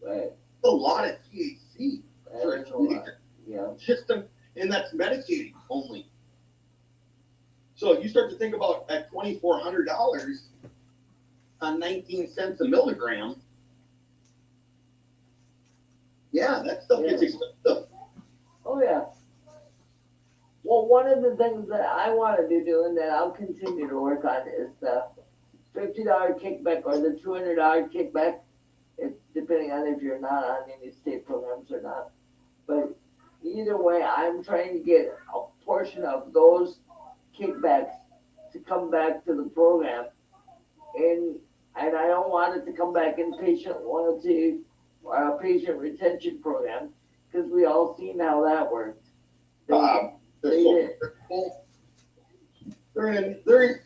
Right. A lot of THC for a That's a lot. teenager. Yeah. And that's medicating only. So if you start to think about at $2,400 on 19 cents a milligram, yeah, that stuff gets expensive. Oh yeah. Well, one of the things that I wanted to do and that I'll continue to work on is the $50 kickback or the $200 kickback. It's depending on if you're not on any state programs or not. But either way, I'm trying to get a portion of those kickbacks to come back to the program. And I don't want it to come back in patient loyalty or a patient retention program, because we all seen how that worked.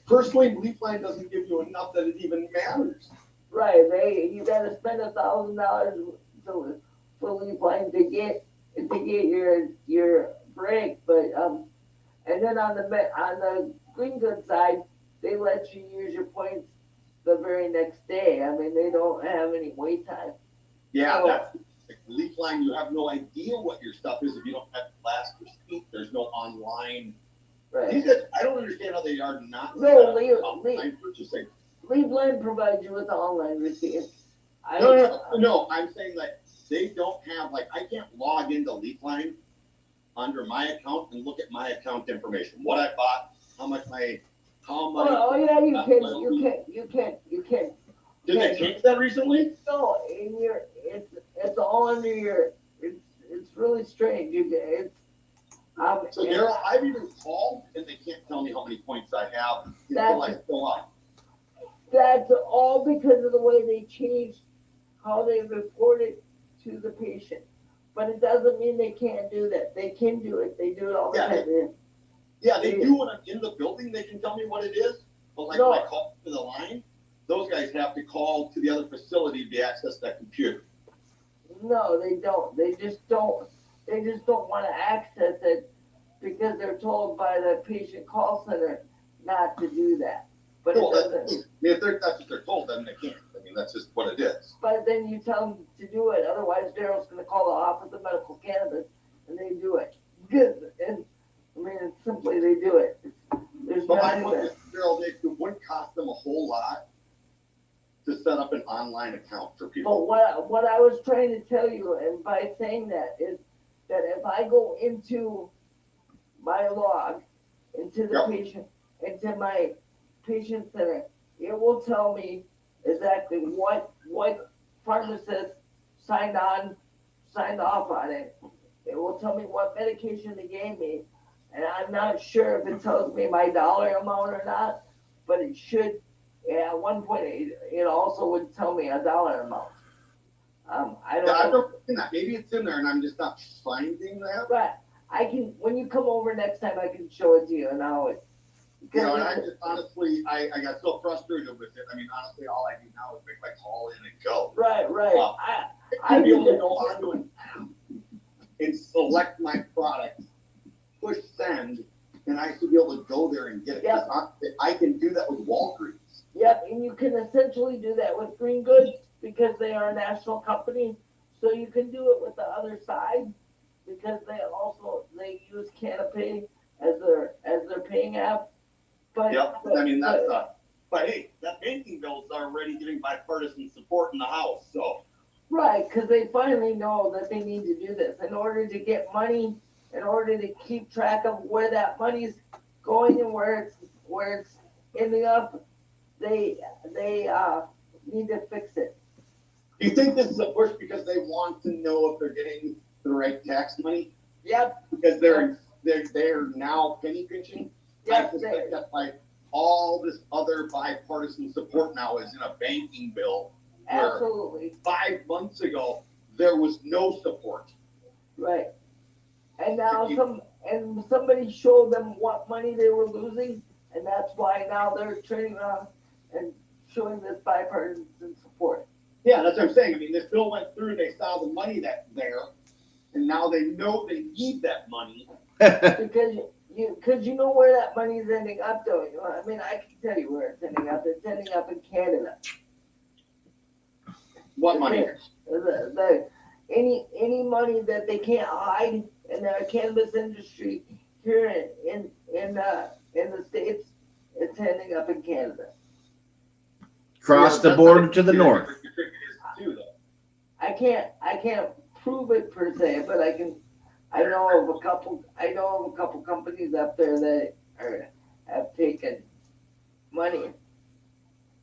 Personally, Leafline doesn't give you enough that it even matters. Right, you gotta spend $1,000 for Leafline to get your break, but and then on the Green Good side, they let you use your points the very next day. I mean, they don't have any wait time. Yeah, So- that's Leafline. You have no idea what your stuff is if you don't have the last receipt. There's no online. Right. These guys, I don't understand how they are not No, set up Leaf- online purchasing. Leafline provides you with the online receipts. No, I'm saying that they don't have, like, I can't log into Leafline under my account and look at my account information, what I bought, how much. Oh yeah, you can. Did they change that recently? No, it's all under your. It's really strange. So Daryl, I've even called and they can't tell me how many points I have until I fill out. That's all because of the way they changed how they report it to the patient. But it doesn't mean they can't do that. They can do it. They do it all the Yeah. time. Yeah, they do when I'm in the building, they can tell me what it is, but like when I call to the line, those guys have to call to the other facility to access that computer. No, they don't. They just don't want to access it because they're told by the patient call center not to do that. But Well, it doesn't. if that's what they're told, then they can't. I mean, that's just what it is. But then you tell them to do it. Otherwise, Daryl's going to call the Office of Medical Cannabis and they do it. Good. And I mean, it's simply they do it. There's But my nothing point that. is, Daryl, it wouldn't cost them a whole lot to set up an online account for But people. what I was trying to tell you, and by saying that, is that if I go into my log, into the Yep. patient, into my patient center, it will tell me exactly what pharmacist signed off on it. It will tell me what medication they gave me, and I'm not sure if it tells me my dollar amount or not, but it should. Yeah, at one point it also would tell me a dollar amount. I don't Yeah, I've know. never seen that. Maybe it's in there and I'm just not finding that. But I can, when you come over next time, I can show it to you and how it. You know, and I just honestly, I got so frustrated with it. I mean, honestly, all I do now is make my call in and go. Right. Wow. I I'd be able to did go onto an app and select my product, push send, and I should be able to go there and get it. 'Cause I can do that with Walgreens. Yep, and you can essentially do that with Green Goods because they are a national company. So you can do it with the other side because they use Canopy as their paying app. But Yep, I mean, that's, but hey, that banking bill's already getting bipartisan support in the House, so. right, because they finally know that they need to do this in order to get money, in order to keep track of where that money's going and where it's ending up. They need to fix it. Do you think this is a push because they want to know if they're getting the right tax money? Yep, Because they're now penny pinching? I yep, suspect that like all this other bipartisan support now is in a banking bill. Where absolutely. 5 months ago, there was no support. Right. And now somebody showed them what money they were losing, and that's why now they're turning around and showing this bipartisan support. Yeah, that's what I'm saying. I mean, this bill went through, they saw the money that's there, and now they know they need that money. Because you know where that money's ending up, though. I mean, I can tell you where it's ending up. It's ending up in Canada. What money? Any money that they can't hide in the cannabis industry here in the States, it's ending up in Canada. Cross the border to the north. I can't prove it per se, but I I know of a couple companies up there that have taken money. You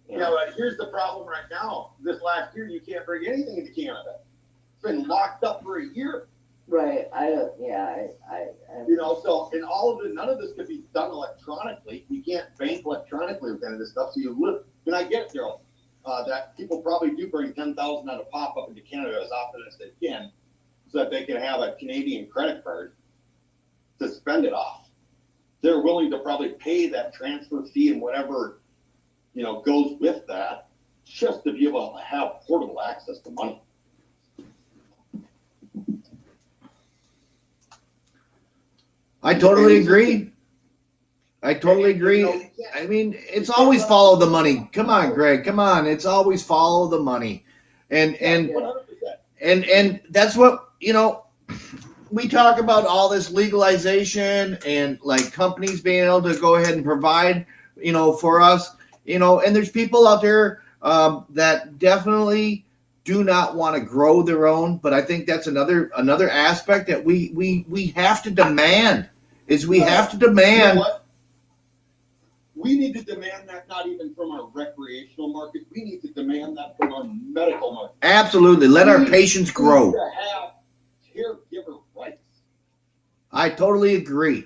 Yeah, know, but here's the problem right now. This last year, you can't bring anything into Canada. It's been locked up for a year. right, You know, so in all of it, none of this could be done electronically. You can't bank electronically with any of this stuff. So you live, and I get it, Daryl, that people probably do bring 10,000 at a pop up into Canada as often as they can, so that they can have a Canadian credit card to spend it off. They're willing to probably pay that transfer fee and whatever, you know, goes with that, just to be able to have portable access to money. I totally agree. I totally agree. I mean, it's always follow the money. Come on, Greg. Come on. It's always follow the money. And 100%. and that's what, you know, we talk about all this legalization and like companies being able to go ahead and provide, you know, for us, you know, and there's people out there that definitely do not want to grow their own, but I think that's another aspect that we have to demand is we have to You know demand. what? We need to demand that not even from our recreational market. We need to demand that from our medical market. Absolutely. Let our patients We grow. need to have caregiver rights. I totally agree.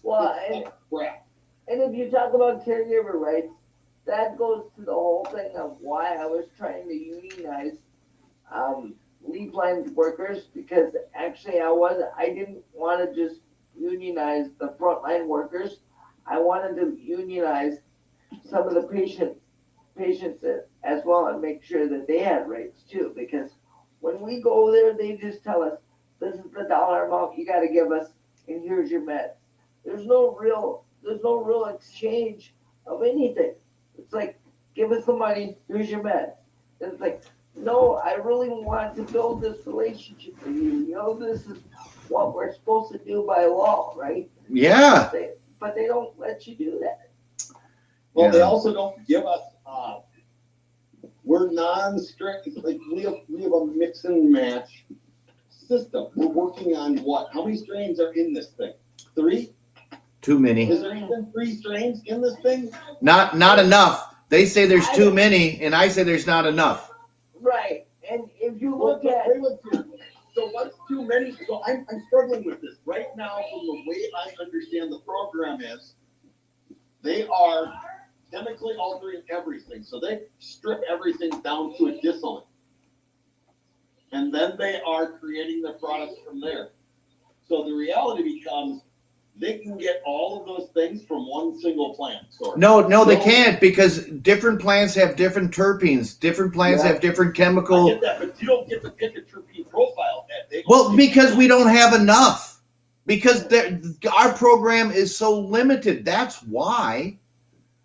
well, and Crap. if you talk about caregiver rights, that goes to the whole thing of why I was trying to unionize leave line workers, because actually I didn't want to just unionize the frontline workers. I wanted to unionize some of the patients as well and make sure that they had rights too, because when we go there, they just tell us, this is the dollar amount you got to give us, and here's your meds. There's no real exchange of anything. It's like, give us the money, here's your meds. It's like, no, I really want to build this relationship with you. You know, this is what we're supposed to do by law, right? Yeah. But they don't let you do that. Well, they Yeah. also don't give us, we're non-strict, like we have a mix and match system. We're working on what? How many strains are in this thing? 3? Too many. Is there even 3 strains in this thing? Not enough. They say there's too many, and I say there's not enough. Right. And if you look at, So what's too many? So I'm struggling with this right now. From the way I understand the program is, they are chemically altering everything. So they strip everything down to a distillate, and then they are creating their products from there. So the reality becomes they can get all of those things from one single plant source. No, they can't, because different plants have different terpenes. Different plants have different I chemical. get that, but you don't get to pick a terpene profile. Ed. Well, because we don't have enough. Because our program is so limited. That's why.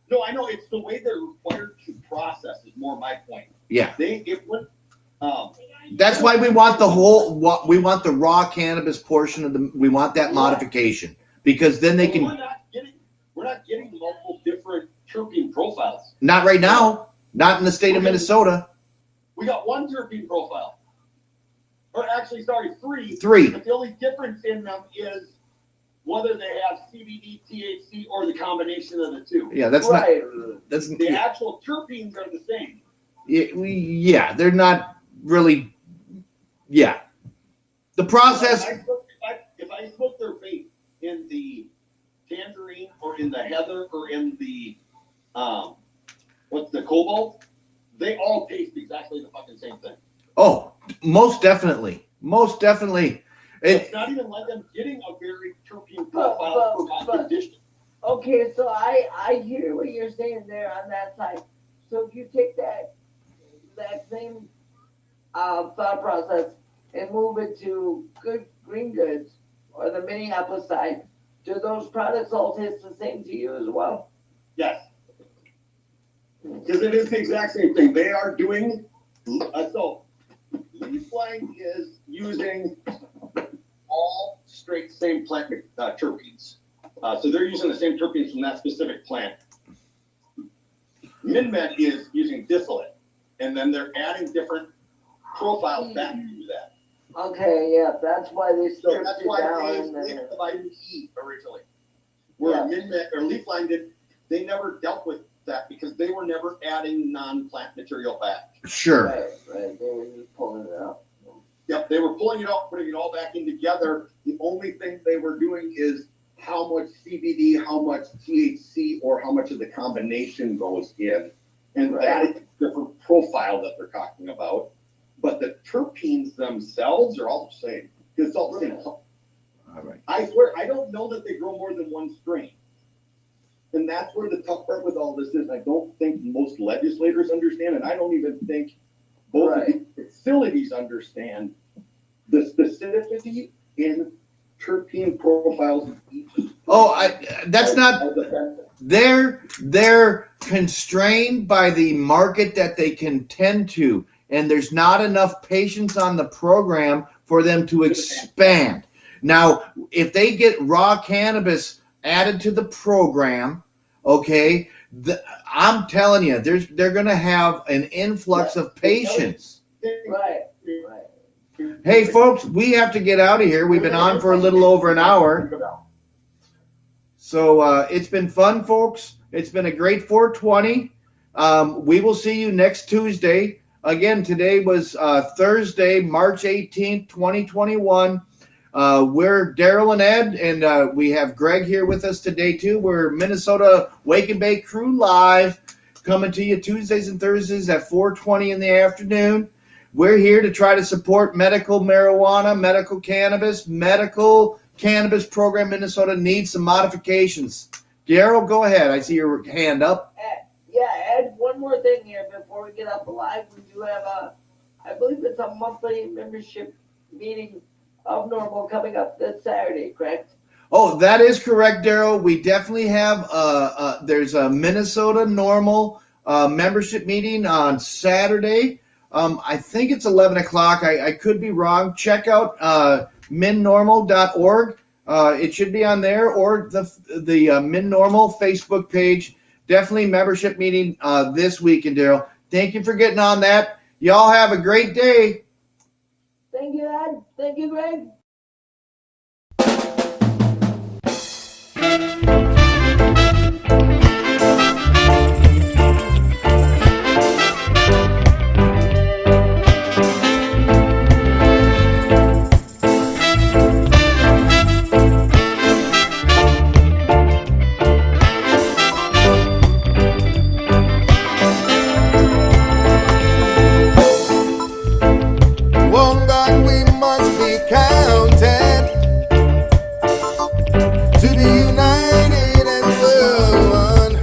No, I know it's the way they're required to process is more my point. Yeah. That's why we want we want the raw cannabis portion of we want that modification, because then they can. We're not getting multiple different terpene profiles. Not right now. Not in the state of Minnesota. We got one terpene profile. Or actually, sorry, 3. 3. But the only difference in them is whether they have CBD, THC, or the combination of the 2. Yeah, that's right. not. That's The actual terpenes are the same. yeah. They're not really. Yeah. The process. If I smoke their vape in the tangerine or in the heather or in the what's the cobalt, they all taste exactly the fucking same thing. Oh, most definitely. It's not even like I'm getting a very terpene profile for my condition. Okay, so I hear what you're saying there on that side. So if you take that same thought process and move it to good green goods or the Minneapolis side, do those products all taste the same to you as well? Yes. Because it is the exact same thing. They are doing, so Leafline is using all straight same plant terpenes. So they're using the same terpenes from that specific plant. MinMed is using distillate, and then they're adding different profiles back to that. Okay, yeah, that's why they So stripped that's it why down they and then. divided E originally. Where Minmet or Leafline did, they never dealt with that because they were never adding non-plant material back. Sure. Right, they were just pulling it out. Yep, they were pulling it out, putting it all back in together. The only thing they were doing is how much CBD, how much THC, or how much of the combination goes in. And that is a different profile that they're talking about. But the terpenes themselves are all the same. It's all the same. All right. I swear, I don't know that they grow more than one strain. And that's where the tough part with all this is. I don't think most legislators understand, and I don't even think both of these facilities understand the specificity in terpene profiles of each. That's not. They're constrained by the market that they can tend to, and there's not enough patients on the program for them to expand. Now, if they get raw cannabis added to the program, okay, I'm telling you, they're going to have an influx of patients. Right. Hey, folks, we have to get out of here. We've been on for a little over an hour. So it's been fun, folks. It's been a great 420. We will see you next Tuesday. Again, today was Thursday, March 18th, 2021. We're Daryl and Ed, and we have Greg here with us today, too. We're Minnesota Wake and Bake Crew Live, coming to you Tuesdays and Thursdays at 4:20 in the afternoon. We're here to try to support medical marijuana, medical cannabis program. Minnesota needs some modifications. Daryl, go ahead. I see your hand up. Ed, one more thing here before we get up alive. We do have I believe it's a monthly membership meeting of Normal coming up this Saturday, correct? Oh, that is correct, Daryl. We definitely have, there's a Minnesota Normal membership meeting on Saturday. I think it's 11 o'clock. I could be wrong. Check out minnormal.org. It should be on there, or the MinNormal Facebook page. Definitely membership meeting this weekend, Daryl. Thank you for getting on that. Y'all have a great day. Thank you, Ed. Thank you, Greg. One God we must be counted to be united and one.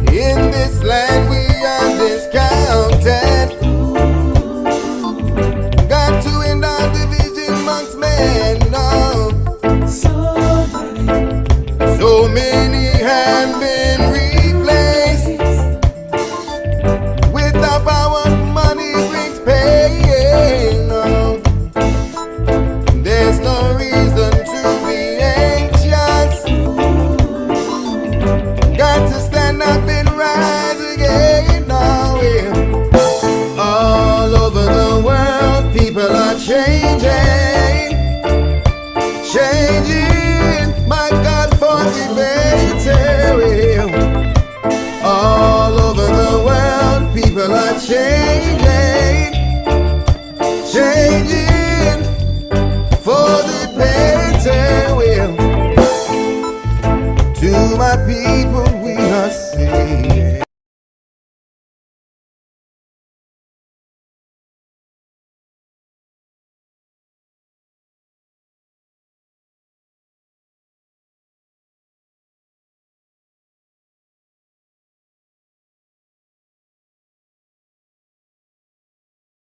In this land we are discounted. Got to end our division amongst men now. So many have been replaced with the power money brings pain. No. There's no reason to be anxious. Got to stand up and rise again now. All over the world, people are changing. My God, for the better. All over the world, people are changing for the better. To my people, we are saying.